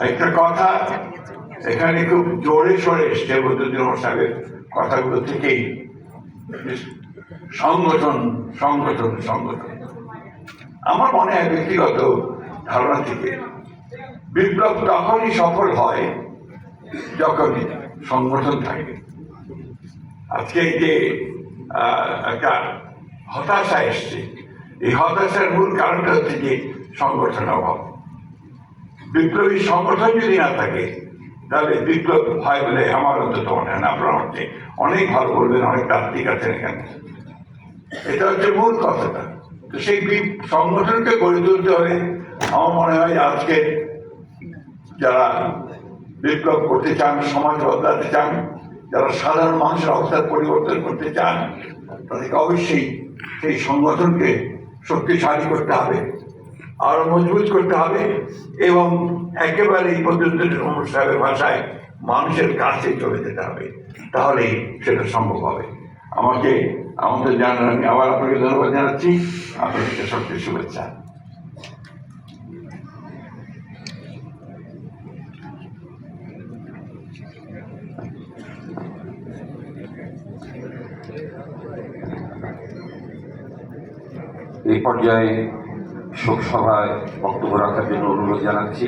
একটা কথা এখানে খুব জোরে সরে এসছে বদরুদ্দীন ওমর সাহেবের কথাগুলো থেকেই, সংগঠন সংগঠন সংগঠন। আমার মনে হয় ব্যক্তিগত ধারণা থেকে বিপ্লব তখনই সফল হয় যখন সংগঠন থাকে। আজকে এই যে একটা হতাশা এসছে, এই হতাশার মূল কারণটা হচ্ছে যে সংগঠনের অভাব। বিপ্লবী সংগঠন যদি না থাকে তাহলে বিপ্লব হয় বলে আমার অন্তত মনে হয় না। আপনার মধ্যে অনেক ভালো বলবেন, অনেক তাত্ত্বিক আছেন এখানে, এটা হচ্ছে মূল কথাটা। তো সেই সংগঠনকে গড়ে তুলতে হবে। আমার মনে হয় আজকে যারা বিপ্লব করতে চান, সমাজ বদলাতে চান, যারা সাধারণ মানুষের অবস্থার পরিবর্তন করতে চান, তাদেরকে অবশ্যই সেই সংগঠনকে শক্তিশালী করতে হবে, আরো মজবুত করতে হবে এবং একেবারে এই বদরুদ্দীন ওমর সাহেবের ভাষায় মানুষের কাছে চলে যেতে হবে, তাহলেই সেটা সম্ভব হবে। আমাকে আমাদের জানান, আমি আবার আপনাকে ধন্যবাদ জানাচ্ছি, আপনাদেরকে সবচেয়ে শুভেচ্ছা। এই পর্যায়ে শোক সভায় বক্তব্য রাখার জন্য অনুরোধ জানাচ্ছি